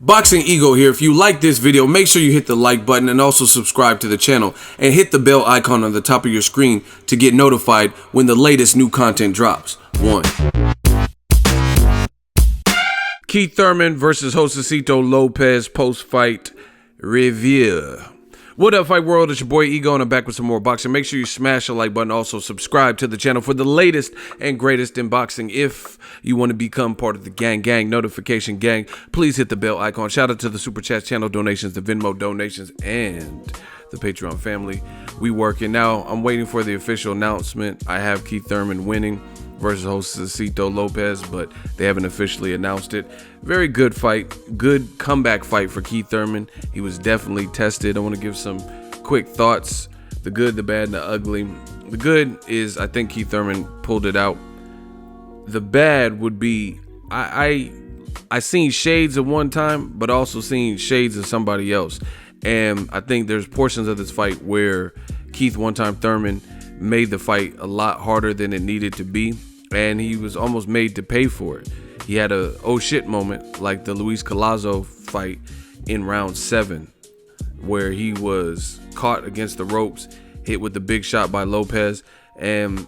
Boxingego here. If you like this video, make sure you hit the like button and also subscribe to the channel and hit the bell icon on the top of your screen to get notified when the latest new content drops. 1. Keith Thurman versus JOSESITO Lopez post-fight review. What up, fight world? It's your boy Ego, and I'm back with some more boxing. Make sure you smash the like button. Also subscribe to the channel for the latest and greatest in boxing. If you want to become part of the gang notification gang, please hit the bell icon. Shout out to the super chat, channel donations, the Venmo donations, and the Patreon family. We working now. I'm waiting for the official announcement. I have Keith Thurman winning versus JOSESITO Lopez, but they haven't officially announced it. Very good fight, good comeback fight for Keith Thurman. He was definitely tested. I want to give some quick thoughts: the good, the bad, and the ugly. The good is I think Keith Thurman pulled it out. The bad would be I seen shades at one time, but also seen shades of somebody else. And I think there's portions of this fight where Keith Thurman made the fight a lot harder than it needed to be, and he was almost made to pay for it. He had a oh shit moment like the Luis Collazo fight in round 7, where he was caught against the ropes, hit with the big shot by Lopez. And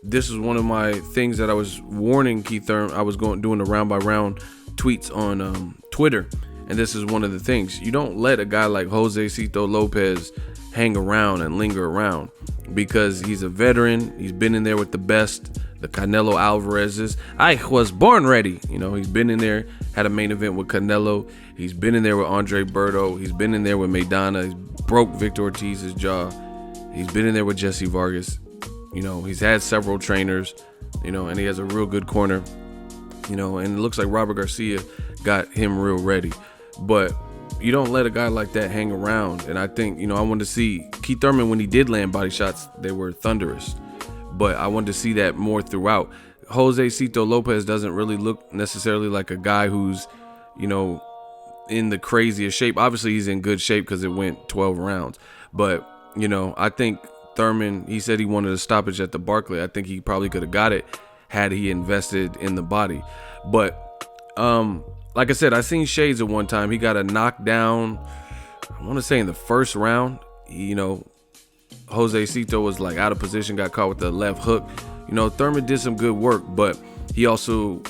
this is one of my things that I was warning Keith Thurman. I was doing the round by round tweets on Twitter, and this is one of the things: you don't let a guy like JOSESITO Lopez hang around and linger around, because he's a veteran. He's been in there with the best, the Canelo Alvarez's. I was born ready. You know, he's been in there, had a main event with Canelo. He's been in there with Andre Berto. He's been in there with Maidana. He's broke Victor Ortiz's jaw. He's been in there with Jesse Vargas. You know, he's had several trainers, you know, and he has a real good corner, you know, and it looks like Robert Garcia got him real ready. But you don't let a guy like that hang around. And I think, you know, I wanted to see Keith Thurman, when he did land body shots, they were thunderous. But I wanted to see that more throughout. JOSESITO Lopez doesn't really look necessarily like a guy who's, you know, in the craziest shape. Obviously, he's in good shape because it went 12 rounds. But, you know, I think Thurman, he said he wanted a stoppage at the Barclay. I think he probably could have got it had he invested in the body. But, like I said, I seen shades at one time. He got a knockdown, I want to say in the first round. You know, JOSESITO was like out of position, got caught with the left hook. You know, Thurman did some good work, but he also,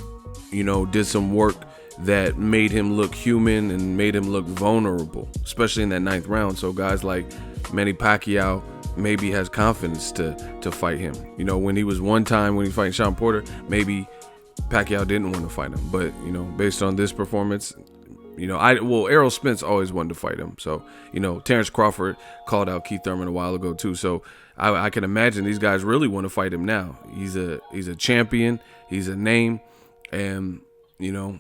you know, did some work that made him look human and made him look vulnerable, especially in that 9th round. So guys like Manny Pacquiao maybe has confidence to fight him. You know, when he was one time when he fighting Shawn Porter, maybe Pacquiao didn't want to fight him, but you know, based on this performance, you know, Errol Spence always wanted to fight him. So, you know, Terrence Crawford called out Keith Thurman a while ago too. So I can imagine these guys really want to fight him now. He's a champion. He's a name, and you know,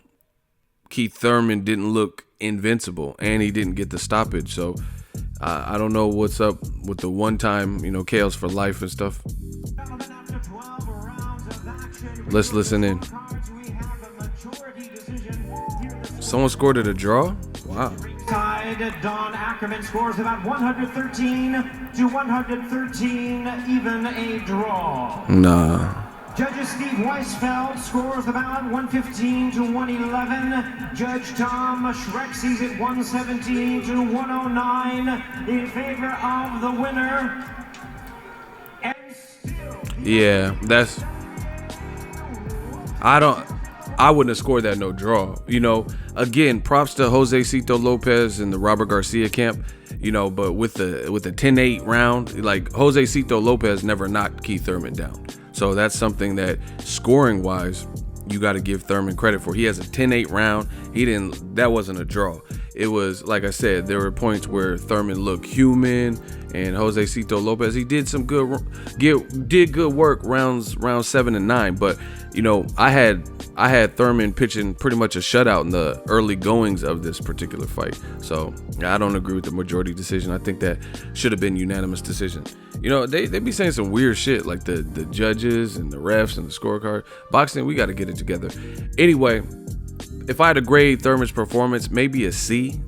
Keith Thurman didn't look invincible, and he didn't get the stoppage. So I don't know what's up with the one-time, you know, KOs for life and stuff. Let's listen in. Someone scored at a draw? Wow. Don Ackerman scores about 113 to 113, even a draw. Nah. Judges Steve Weisfeld scores about 115 to 111. Judge Tom Schreck sees it 117 to 109 in favor of the winner. And still, yeah, that's... I wouldn't have scored that no draw. You know, again, props to JOSESITO Lopez and the Robert Garcia camp, you know, but with the 10-8 round, like JOSESITO Lopez never knocked Keith Thurman down. So that's something that scoring wise, you got to give Thurman credit for. He has a 10-8 round. That wasn't a draw. It was, like I said, there were points where Thurman looked human, and JOSESITO Lopez, he did some good work rounds 7 and 9. But you know, I had Thurman pitching pretty much a shutout in the early goings of this particular fight. So I don't agree with the majority decision. I think that should have been unanimous decision. You know, they be saying some weird shit, like the judges and the refs and the scorecard. Boxing, we got to get it together. Anyway, if I had to grade Thurman's performance, maybe a C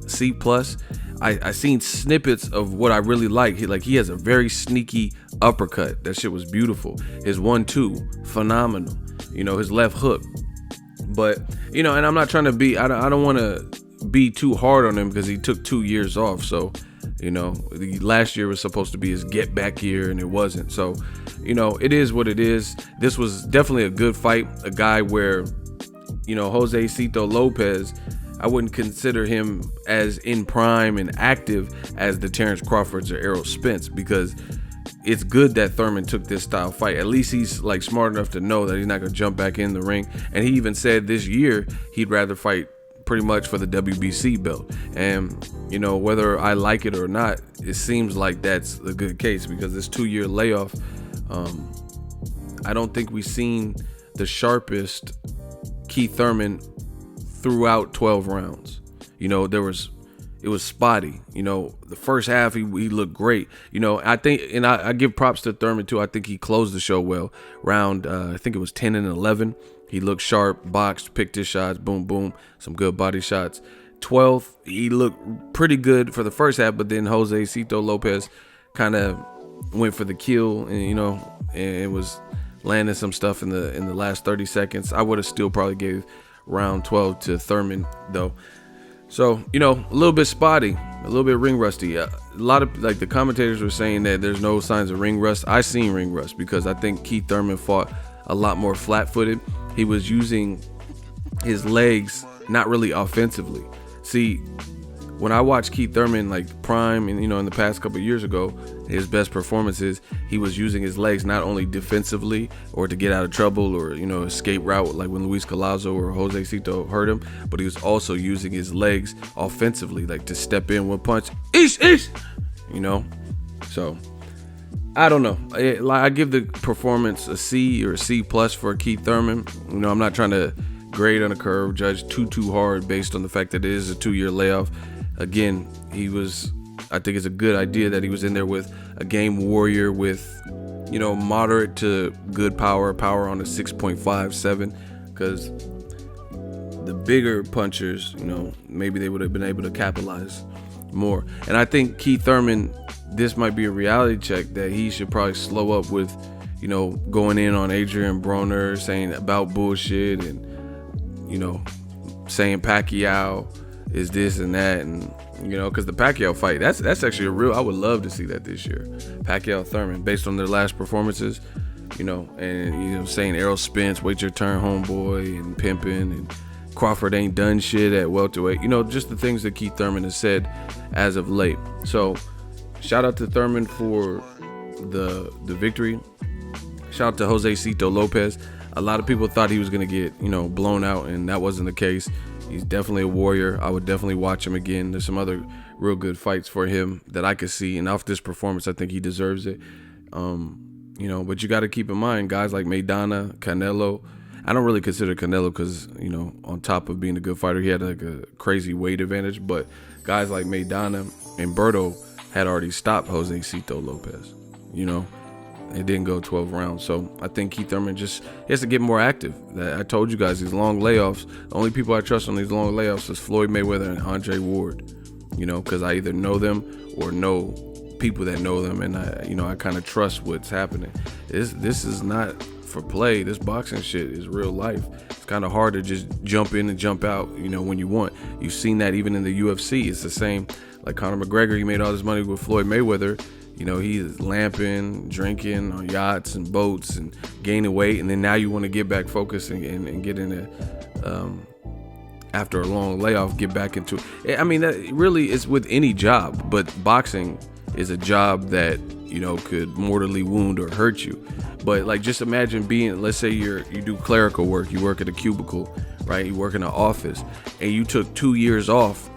plus. I seen snippets of what I really like. He has a very sneaky uppercut. That shit was beautiful. His 1-2, phenomenal. You know, his left hook. But, you know, and I'm not trying to be, I don't want to be too hard on him because he took 2 years off. So, you know, the last year was supposed to be his get back year, and it wasn't. So, you know, it is what it is. This was definitely a good fight. A guy where, you know, JOSESITO Lopez, I wouldn't consider him as in prime and active as the Terrence Crawfords or Errol Spence, because it's good that Thurman took this style fight. At least he's like smart enough to know that he's not going to jump back in the ring. And he even said this year he'd rather fight pretty much for the WBC belt. And, you know, whether I like it or not, it seems like that's a good case, because this 2-year layoff, I don't think we've seen the sharpest Keith Thurman throughout 12 rounds. You know, it was spotty. You know, the first half he looked great. You know, I think, and I give props to Thurman too. I think he closed the show well. Round I think it was 10 and 11. He looked sharp, boxed, picked his shots, boom, boom, some good body shots. 12th, he looked pretty good for the first half, but then JOSESITO Lopez kind of went for the kill, and you know, and it was landing some stuff in the last 30 seconds. I would have still probably gave round 12 to Thurman though. So, you know, a little bit spotty, a little bit ring rusty. A lot of, like, the commentators were saying that there's no signs of ring rust. I seen ring rust because I think Keith Thurman fought a lot more flat-footed. He was using his legs not really offensively. See, when I watched Keith Thurman, like prime, and you know, in the past couple of years ago, his best performances, he was using his legs not only defensively or to get out of trouble or, you know, escape route, like when Luis Collazo or JOSESITO hurt him, but he was also using his legs offensively, like to step in one punch, eesh, you know. So I don't know. I give the performance a C or a C plus for Keith Thurman. You know, I'm not trying to grade on a curve, judge too hard based on the fact that it is a 2-year layoff. Again, I think it's a good idea that he was in there with a game warrior with, you know, moderate to good power on a 6.57, because the bigger punchers, you know, maybe they would have been able to capitalize more. And I think Keith Thurman, this might be a reality check that he should probably slow up with, you know, going in on Adrian Broner, saying about bullshit, and, you know, saying PACQUIAO is this and that, and you know, because the PACQUIAO fight, that's actually a real, I would love to see that this year. PACQUIAO Thurman, based on their last performances, you know, and you know, saying Errol Spence, wait your turn, homeboy, and pimping, and Crawford ain't done shit at welterweight, you know, just the things that Keith Thurman has said as of late. So shout out to Thurman for the victory. Shout out to JOSESITO Lopez. A lot of people thought he was gonna get, you know, blown out, and that wasn't the case. He's definitely a warrior. I would definitely watch him again. There's some other real good fights for him that I could see, and off this performance, I think he deserves it. You know, but you got to keep in mind guys like Maidana, Canelo. I don't really consider Canelo because, you know, on top of being a good fighter, he had like a crazy weight advantage. But guys like Maidana and Berto had already stopped JOSESITO Lopez. You know, it didn't go 12 rounds. So I think Keith Thurman just has to get more active. I told you guys, these long layoffs, the only people I trust on these long layoffs is Floyd Mayweather and Andre Ward, you know, because I either know them or know people that know them, and I kind of trust what's happening. This is not for play. This boxing shit is real life. It's kind of hard to just jump in and jump out, you know, when you want. You've seen that even in the UFC. It's the same. Like Conor McGregor, he made all this money with Floyd Mayweather. You know, he's lamping, drinking on yachts and boats and gaining weight. And then now you want to get back focused and get in it, after a long layoff, get back into it. I mean, that really is with any job, but boxing is a job that, you know, could mortally wound or hurt you. But like, just imagine being, let's say you do clerical work, you work at a cubicle, right? You work in an office, and you took 2 years off.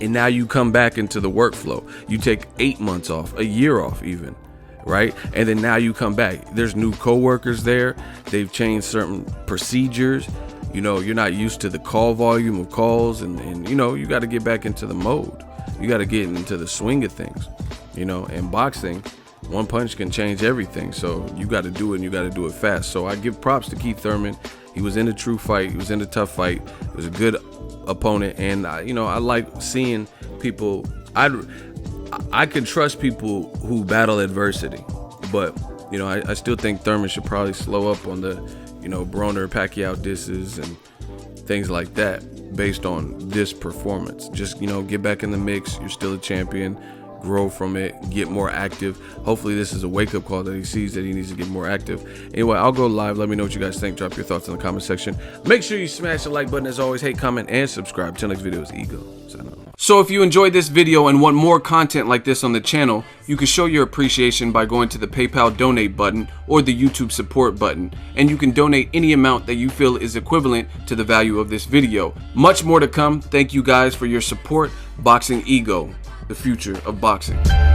And now you come back into the workflow. You take 8 months off, a year off even, right? And then now you come back. There's new coworkers there. They've changed certain procedures. You know, you're not used to the call volume of calls, and you know, you got to get back into the mode. You got to get into the swing of things, you know. And boxing, one punch can change everything. So you got to do it, and you got to do it fast. So I give props to Keith Thurman. He was in a true fight. He was in a tough fight. It was a good opponent, and you know, I like seeing people. I can trust people who battle adversity, but you know, I still think Thurman should probably slow up on the, you know, Broner PACQUIAO disses and things like that. based on this performance. Just, you know, get back in the mix. You're still a champion. Grow from it, get more active. Hopefully this is a wake-up call that he sees that he needs to get more active. Anyway, I'll go live. Let me know what you guys think. Drop your thoughts in the comment section. Make sure you smash the like button as always. Hate, comment, and subscribe. Till next video is Ego. So if you enjoyed this video and want more content like this on the channel, you can show your appreciation by going to the PayPal donate button or the YouTube support button, and you can donate any amount that you feel is equivalent to the value of this video. Much more to come. Thank you guys for your support. Boxingego, the future of boxing.